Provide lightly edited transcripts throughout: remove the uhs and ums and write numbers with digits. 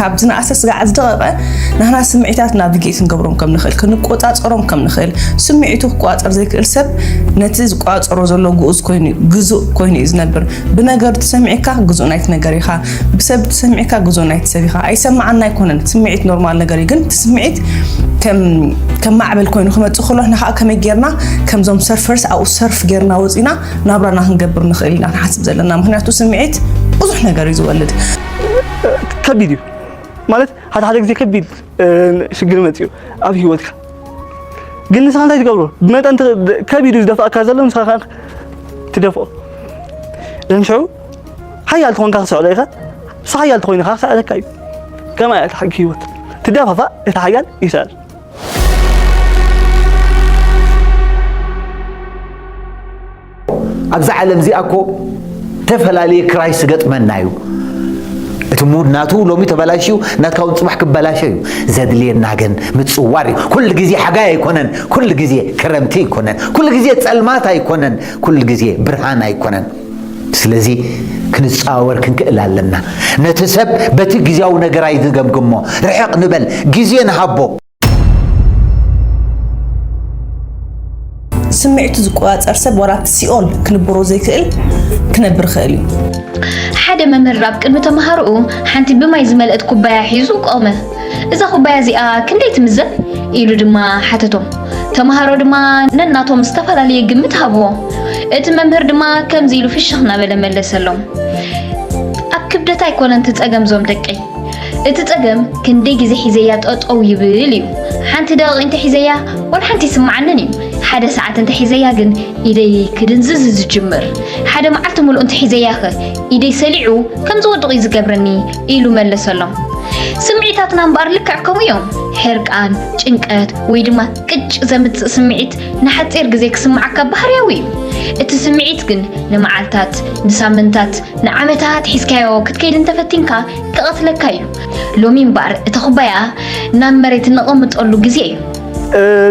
كابزنا أساس قاعد دقيقة نحن سمعتات نافيجيت نقبرهم كم نخل كنقطات أرم كم نخل سمعته قوات أرزيك السب نتيز قوات أرزلو جوز كويني جزء كويني إزنبر بنجار تسمعك جزء نايت نجاريها بسبب تسمعك جزء نايت سبيها أي سمعنا يكون سمعت نورمال نجاري جن تسمعت كم معبل كوين خم تدخلوا إحنا كم يجرنا كم زوم سيرفرز أو سيرف جرنا وزينا نبرنا هنجبر نخلينا نحسب زلنا مهنا تسمعت وضحنا جاري زولد كبيديو مالت هذا زي كبيد شغل متيو أبي وقتك قلنا سان لا تقبلوا بمت أنت كبيديو دفع كذا لهم سان تدفع لأن شو حيال تكون كاسة عليها صحيال تكون كاسة على كيف كما يتحكي وقت تدفع فا يسأل أبزع على مزيئكو تفعل عليه كرايس قط من نايو تمود ناتو لو متبلاشيو ناتكاو تصبح كبلاشيو زاد لي ناغن متصواري كل غزي حاجه يكونن كل غزي كرمتي يكونن كل غزي تصلمات يكونن كل غزي برهان يكونن سلازي كنصاور كنكلالنا نتسب بتي غزياو ነገር አይደገምግሞ رحق نبل غزي نحبو سمعت زقوات أرسب ورات سيول كنبرو زي كل كنبر خالي حدا ممر راب كلمة تمهرقو حانتي بما يزملقت كوبايا حيزو قومه إذا كوبايا زيقا كندي تمزل إيلو دما حتتو تمهرو دما نناتو مستفاد عليه قمت هابو إت ممهر دما كم زيلو في الشخنا بلا ملسلهم أكبدتا يكون انت تتأقم زوم دكي اتتأقم كندي جزي حزيات أو يبليو حانتي داغ انت حزيا ولا حانتي سمعنني حدا ساعات انت حزيا جن إيدي كدنزز جمر حدا معلتم ولو انت حزياخ إيدي سليعو كم زود غيز قبرني إيلو ملسلهم سمعيتاتنا مبار لك عكم يوم حرقان جنكات ويدما كج زمت سمعيت نحتير جزيك سمعك بحريوي اتسمعيت جن نمعالتات نسامنتات نعمتات حسكايو كتكيد انت فتنكا كغتلكايو لو مين بار اتخبايا نام مريت نقوم تقولو جزيو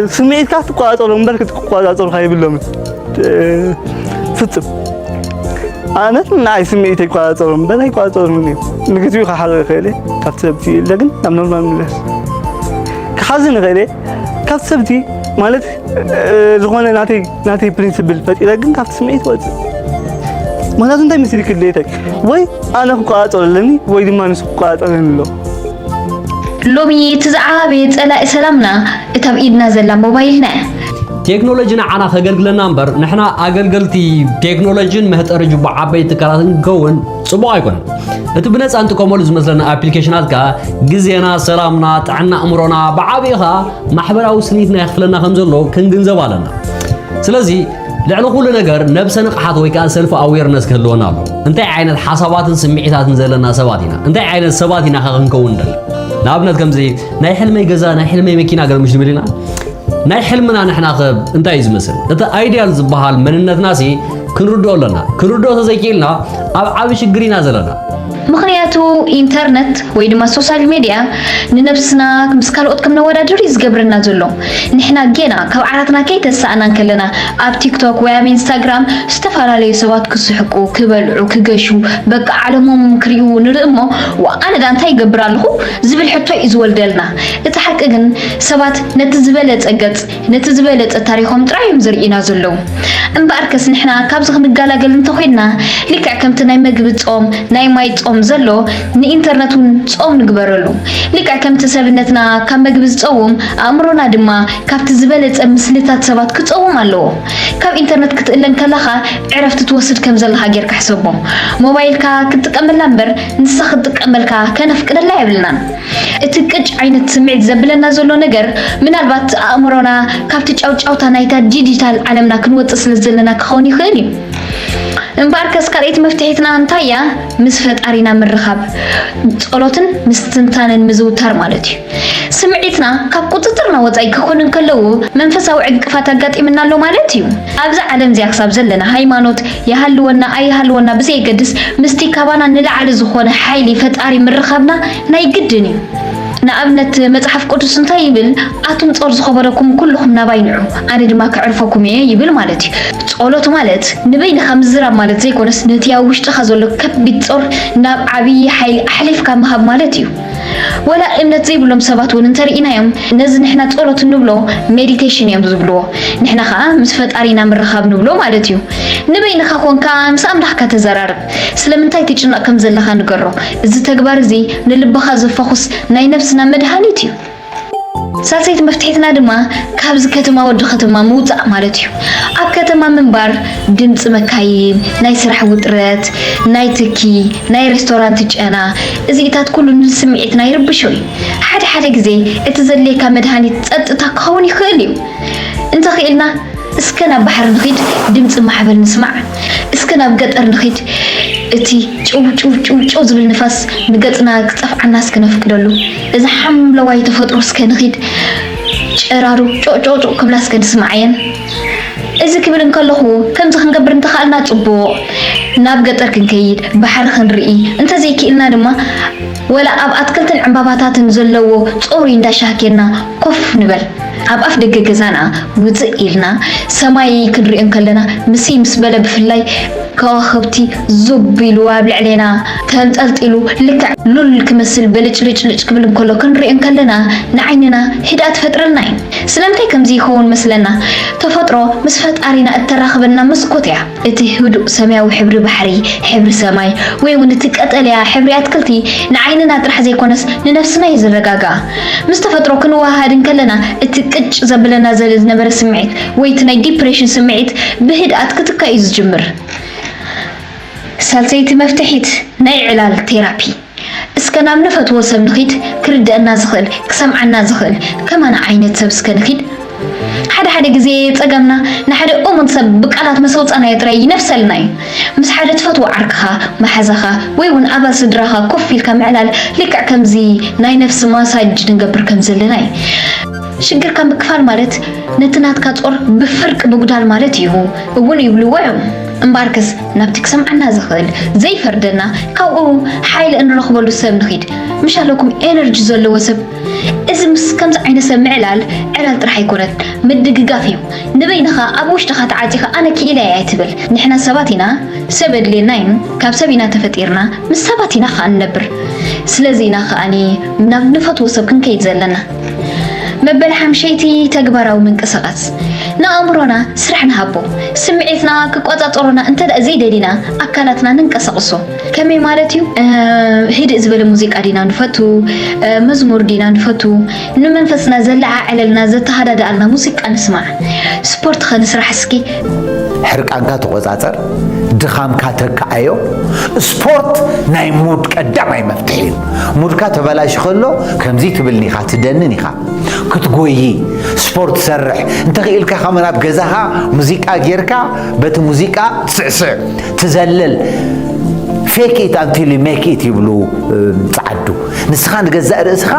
سمعيت كاف تقواطولو مبارك تقواطولو هاي باللوم فتب أنا ناي سمعيتي قواطولو مبارك قواطولو مني نكتبي خحال خيلي كفتبتي لكن نم نورمال ملس كحزن غيري كفتبتي مالت زغونه ناتي برينسيبل فتي لكن كفت سمعيت وقت ما لازم انت مثلك ليتك وي انا قواطولو لني وي دي مانس قواطولو له لومي تزعابي صلاء سلامنا اتاب ايدنا زلا موبايلنا تكنولوجينا عنا خغلغلنا نمبر نحنا اغلغلتي تكنولوجين مهترجو بعبي تكراتن كون صبا يكون اتو بنص انت كومول زمزلنا ابليكيشنات كا غزينا سلامنا طعنا امرونا بعبيها محبراو سنيتنا يخفلنا خمزلو كنغنزبالنا سلازي لعلو كل ነገር ነብሰን قحات ወይ ካ ሰልፍ አዌርነስ ከለውና አሉ እንታይ አይነት ሐሳባትን ስምዒታትን ዘለና ሰባቲና እንታይ አይነት ሰባቲና ከንከውን ደል ናብነት ከምዚ ናይ ሕልመይ ገዛ ናይ ሕልመይ መኪና ገርምሽ ድምልና ናይ ሕልምና ንሕና ኸብ እንታይ ይዝመስል እቲ አይዲያል ዝበሃል መንነትናሲ ክንርድኦ ኣለና ክንርድኦ ተዘይቂልና ኣብ ዓብ ሽግሪና ዘለና ምክንያቱ ኢንተርኔት ወይ ድማ ሶሻል ሚዲያ ንነብስና ምስካልኦት ከም ነወዳድር ይዝገብረና ዘሎ ንሕና ገና ካብ ዓራትና ከይተሳእና ከለና ኣብ ቲክቶክ ወይ ኣብ ኢንስታግራም ዝተፈላለዩ ሰባት ክስሕቁ ክበልዑ ክገሹ በቃ ዓለሞም ክሪኡ ንርእሞ ወኣነ ዳ እንታይ ይገብር ኣለኹ ዝብል ሕቶ እዩ ዝወልደልና እቲ ሓቂ ግን ሰባት ነቲ ዝበለፀ ገጽ ነቲ ዝበለፀ ታሪኾም ጥራዮም ዘርኢና ዘለው እምበኣርከስ ንሕና ካብዚ ክንገላገል እንተኮይና ልክዕ ከምቲ ናይ መግቢ ጾም ናይ ማይ ጾም ዘሎ ንኢንተርኔቱን ጾም ንግበረሉ ልክዕ ከምቲ ሰብነትና ካብ መግቢ ዝጾም ኣእምሮና ድማ ካብቲ ዝበለፀ ምስልታት ሰባት ክጾም ኣለዎ ካብ ኢንተርኔት ክትእለን ከለኻ ዕረፍቲ ትወስድ ከም ዘለኻ ጌርካ ሕሰቦ ሞባይልካ ክትጥቀመላ እምበር ንሳ ክትጥቀመልካ ከነፍቅደላ የብልናን እቲ ቅጭ ዓይነት ስምዒት ዘብለና ዘሎ ነገር ምናልባት ኣእምሮና ካብቲ ጫውጫውታ ናይታ ዲጂታል ዓለምና ክንወፅእ ስለዘለና ክኸውን ይኽእል እዩ እምበኣርከስ ካልኦት መፍትሒትና እንታይ እያ ምስ ፈጣሪና ምርኻብ ጸሎትን ምስትንታንን ምዝውታር ማለት እዩ ስምዒትና ካብ ቁጥጥርና ወጻኢ ክኾን ከለዎ መንፈሳዊ ዕንቅፋት ኣጋጢምና ኣሎ ማለት እዩ ኣብዚ ዓለም እዚኣ ክሳብ ዘለና ሃይማኖት ይሃልወና ኣይሃልወና ብዘይገድስ ምስቲ ካባና ንላዕሊ ዝኾነ ሓይሊ ፈጣሪ ምርኻብና ናይ ግድን እዩ ንኣብነት መጽሓፍ ቅዱስ እንታይ ይብል ኣቱም ጾር ዝኸበረኩም ኩልኩም ናባይንዑ ኣነ ድማ ክዕርፈኩም እየ ይብል ማለት እዩ ጸሎት ማለት ንበይንኻ ምዝራብ ማለት ዘይኮነስ ነቲ ኣብ ውሽጥኻ ዘሎ ከቢድ ጾር ናብ ዓብይ ሓይሊ ኣሕሊፍካ ምሃብ ማለት እዩ ولا እምነት ዘይብሎም ሰባት እውን እንተርኢናዮም ነዚ ንሕና ጸሎት እንብሎ ሜዲቴሽን እዮም ዝብልዎ ንሕና ኸዓ ምስ ፈጣሪና ምርኻብ ንብሎ ማለት እዩ ንበይንኻ ኮንካ ምስ ኣምላኽካ ተዘራርብ ስለምንታይ ትጭነቕ ከም ዘለኻ ንገሮ እዚ ተግባር እዚ ንልብኻ ዘፈኹስ ናይ ነፍስና መድሃኒት እዩ ሳልሰይቲ መፍትሒትና ድማ ካብዚ ከተማ ወዲ ከተማ ምውፃእ ማለት እዩ ኣብ ከተማ ምንባር ድምፂ መካይን ናይ ስራሕ ውጥረት ናይ ትኪ ናይ ሬስቶራንት ጨና እዚታት ኩሉ ንስምዒትና ይርብሾ እዩ ሓደ ግዜ እቲ ዘለካ መድሃኒት ጸጥታ ክኸውን ይኽእል እዩ እንተኽኢልና እስከ ናብ ባሕሪ ንኺድ ድምፂ ማዕበል ንስማዕ እስከ ናብ ገጠር ንኺድ እቲ ጭው ዝብል ንፋስ ንገጽና ክጸፍዓና እስከ ነፍቅደሉ እዚ ሓምለዋይ ተፈጥሮ እስከ ንኺድ ጨራሩ ጮ ክብላ እስከ ንስማዕየን እዚ ክብል እንከለኹ ከምዚ ክንገብር እንተኻልና ጽቡቕ ናብ ገጠር ክንከይድ ባሕሪ ክንርኢ እንተዘይክኢልና ድማ ወላ ኣብ ኣትክልትን ዕምባባታትን ዘለዎ ጾሪ እንዳሻሃኬና ኮፍ ንበል ኣብ ኣፍ ደገ ገዛና ውፅእ ኢልና ሰማይ ክንሪኦ ከለና ምስ በለ ብፍላይ ከዋኽብቲ ዙብ ኢሉ ኣብ ልዕሌና ተንጠልጢሉ ልክዕ ሉል ክመስል ብልጭልጭ ክብል እንከሎ ክንሪኦ ከለና ንዓይንና ህድኣት ፈጥረልና እዩ ስለምንታይ ከምዚ ይኸውን መስለና ተፈጥሮ ምስ ፈጣሪና እተራኽበና መስኮት እያ እቲ ህዱእ ሰማያዊ ሕብሪ ባሕሪ ሕብሪ ሰማይ ወይ እውን እቲ ቀጠልያ ሕብሪ ኣትክልቲ ንዓይንና ጥራሕ ዘይኮነስ ንነፍስና ይዝረጋጋ ምስ ተፈጥሮ ክንዋሃድ ከለና እቲ ቅጭ ዘብለና ዝነበረ ስምዒት ወይ እቲ ናይ ዲፕሬሽን ስምዒት ብህድኣት ክትካይ ዝጅምር ሳልሰይቲ መፍትሒት ናይ ዕላል ቴራፒ እስከ ናብ ንፈትዎ ሰብ ንኺድ ክርድአና ዝኽእል ክሰምዓና ዝኽእል ከማና ዓይነት ሰብ እስከ ንኺድ ሓደ ግዜ ፀገምና ንሓደ እሙን ሰብ ብቃላት መሰውፃና የጥራይ ይነፍሰልና እዩ ምስ ሓደ ትፈትዎ ዓርክኻ ማሓዛኻ ወይ እውን ኣባል ስድራኻ ኮፍ ኢልካ ምዕላል ልክዕ ከምዚ ናይ ነፍሲ ማሳጅ ንገብር ከም ዘለና እዩ ሽግርካ ምክፋል ማለት ነትናትካ ጾር ብፍርቅ ምጉዳል ማለት እዩ እውን ይብልዎ እምባርከስ ናብቲ ክሰምዓና ዝኽእል ዘይፈርደና ካብኡ ሓይል እንረኽበሉ ሰብ ንኺድ ምሻለኩም ኤነርጂ ዘለዎ ሰብ እዚ ምስ ከምዚ ዓይነት ሰብ ምዕላል ዕላል ጥራሕ ኣይኮነን ምድግጋፍ እዩ ንበይንኻ ኣብ ውሽጥኻ ተዓፂኻ ኣነ ክኢለ ኣይትብል ንሕና ሰባት ኢና ሰብ ኣድልየና እዩ ካብ ሰብ ኢና ተፈጢርና ምስ ሰባት ኢና ኸ ንነብር ስለዚ ኢና ኸኣኒ ናብ ንፈትዎ ሰብ ክንከይድ ዘለና መበል ሓምሸይቲ ተግባራዊ ምንቅስቓስ ንኣእምሮና ስራሕ ንሃቦ ስምዒትና ክቆፃፀሩና እንተደኣ ዘይደሊና ኣካላትና ንንቀሳቕሶ ከመይ ማለት እዩ ህድእ ዝበለ ሙዚቃ ዲና ንፈቱ መዝሙር ዲና ንፈቱ ንመንፈስና ዘለዓዕለልና ዘተሃዳድኣልና ሙዚቃ ንስማዕ ስፖርት ኸንስራሕ እስኪ ሕርቃንካ ተቆፃፀር ድኻምካ ተከዓዮ ስፖርት ናይ ሙድ ቀዳማይ መፍትሒ እዩ ሙድካ ተበላሽ ከሎ ከምዚ ትብልኒ ኢኻ ትደንን ኢኻ ክትጎይ ስፖርት ሰርሕ እንተኽኢልካ ኸመን ኣብ ገዛኻ ሙዚቃ ጌርካ በቲ ሙዚቃ ትስዕስዕ ትዘልል ፌክ ኢት አንቲል ዩ ሜክ ኢት ይብሉ ጻዓዱ ንስኻ ንገዛእ ርእስኻ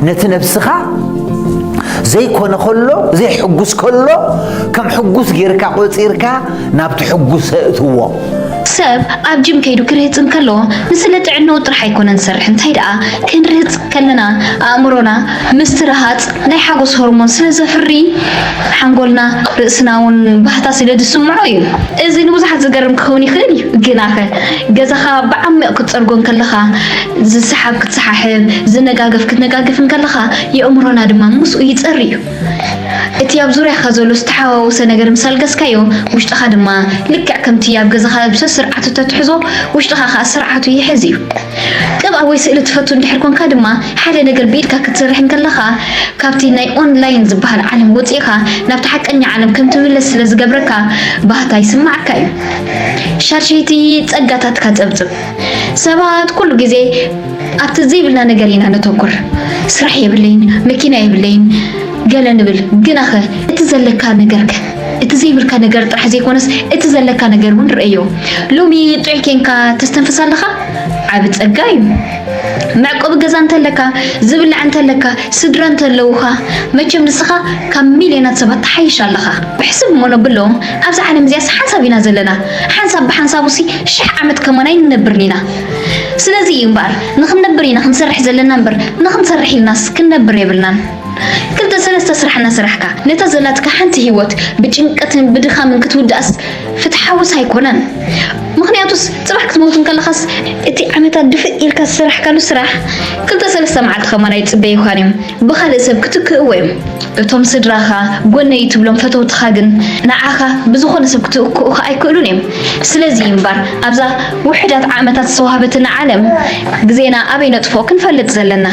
ነቲ ነፍስኻ ዘይኮነ ከሎ ዘይሕጉስ ከሎ ከም ሕጉስ ጌርካ ቆፂርካ ናብቲ ሕጉስ እትዎ ሰብ ኣብ ጂም ከይዱ ክርህፅን ከሎ ንስለ ጥዕናው ጥራሕ ኣይኮነን ሰርሕ እንታይ ደኣ ክንርህፅ ከለና ኣእምሮና ምስትራሃፅ ናይ ሓጎስ ሆርሞን ስለ ዘፍሪ ሓንጎልና ርእስና እውን ባህታ ስለ ዝስምዖ እዩ እዚ ንብዙሓት ዝገርም ክኸውን ይኽእል እዩ ግናኸ ገዛኻ ብዓሚቕ ክትፀርጎን ከለኻ ዝሰሓብ ክትሰሓሕብ ዝነጋገፍ ክትነጋገፍን ከለኻ የእምሮና ድማ ምስኡ ይፀሪ እዩ እቲ ኣብ ዙርያኻ ዘሎ ዝተሓዋወሰ ነገር ምስ ኣልገዝካዮ ውሽጥኻ ድማ ልክዕ ከምቲ ኣብ ገዛኻ ብስርዓቱ ተትሕዞ ውሽጥኻ ከዓ ስርዓቱ ይሕዝ እዩ ቅብኣ ወይ ስእሊ ትፈቱ እንድሕር ኮንካ ድማ ሓደ ነገር ብኢድካ ክትሰርሕ ከለኻ ካብቲ ናይ ኦንላይን ዝበሃል ዓለም ወፂእኻ ናብቲ ሓቀኛ ዓለም ከም ትምለስ ስለ ዝገብረካ ባህታ ይስማዓካ እዩ ሻርሸይቲ ፀጋታትካ ፀብፅብ ሰባት ኩሉ ግዜ ኣብቲ ዘይብልና ነገር ኢና ነተኩር ስራሕ የብለይን መኪና የብለይን ገለ ንብል ግናኸ እቲ ዘለካ ነገርከ እቲ ዘይብልካ ነገር ጥራሕ ዘይኮነስ እቲ ዘለካ ነገር እውን ርአዮ ሎሚ ጥዑይ ኮንካ ተስተንፍስ ኣለኻ ዓብ ፀጋ እዩ معقوب جزان تلك زبل عن تلك سدران تلوها ما تشم نسخة كمليونات سبعة حيش اللخا بحسب ما نبلهم أبزح أنا مزياس حسب ينزل لنا حسب بحسب وسي شح عمد كمانين نبرنينا ስለዚህ እምበር ንኽንነብር ኢና ክንሰርሕ ዘለና እምበር ንኽንሰርሕ ኢልናስ ክንነብር የብልናን ክልተ ሰለስተ ስራሕና ስራሕካ ነታ ዘላትካ ሓንቲ ህይወት ብጭንቀትን ብድኻምን ክትውዳእስ ፍትሓውስ ኣይኮነን ምክንያቱስ ጽባሕ ክትሞትን ከለኻስ እቲ ዓመታት ድፍእ ኢልካ ዝስራሕካሉ ስራሕ ክልተ ሰለስተ መዓልቲ ከማና ይፅበይ ይኳን እዮም ብኻልእ ሰብ ክትክእዎ እዮም እቶም ስድራኻ ጎነይ ትብሎም ፈተውትኻ ግን ንዓኻ ብዝኾነ ሰብ ክትእክኡኻ ኣይክእሉን እዮም ስለዚ እምበር ኣብዛ ውሕዳት ዓመታት ዝተዋሃበትና ዓለም ግዜና ኣበይ ነጥፎ ክንፈልጥ ዘለና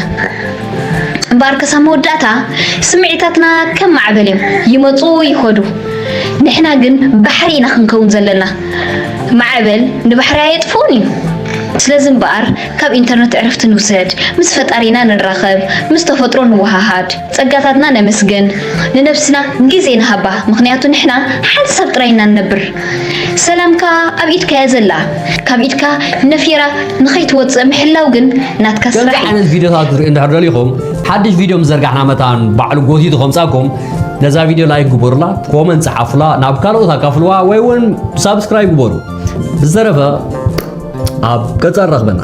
እምበር ከሳ መወዳእታ ስምዒታትና ከም ማዕበል እዮም ይመፁ ይኸዱ ንሕና ግን ባሕሪ ኢና ክንከውን ዘለና ማዕበል ንባሕሪ ኣየጥፍኡን እዩ ስለዚ እምበር ካብ ኢንተርኔት ዕረፍቲ ንውሰድ ምስ ፈጣሪና ንራኸብ ምስ ተፈጥሮ ንወሃሃድ ጸጋታትና ነመስግን ንነፍስና ግዜ ንሃባ ምክንያቱ ንሕና ሓንሳብ ጥራይና ንነብር ሰላምካ ኣብ ኢድካ እያ ዘላ ካብ ኢድካ ነፊራ ንኸይትወፅእ ምሕላው ግን ናትካ ስራሕ ዓይነት ቪድዮታት እንድሕር ደሊኹም ሓድሽ ቪድዮ ምዘርጋሕና መታን ባዕሉ ጎቲቱ ከምፃኩም ነዛ ቪድዮ ላይክ ግበሩላ ኮመንት ጻሓፉላ ናብ ካልኦት ኣካፍልዋ ወይ እውን ሳብስክራይብ ግበሩ ብዝተረፈ ኣብ ቀጻር ረኽበና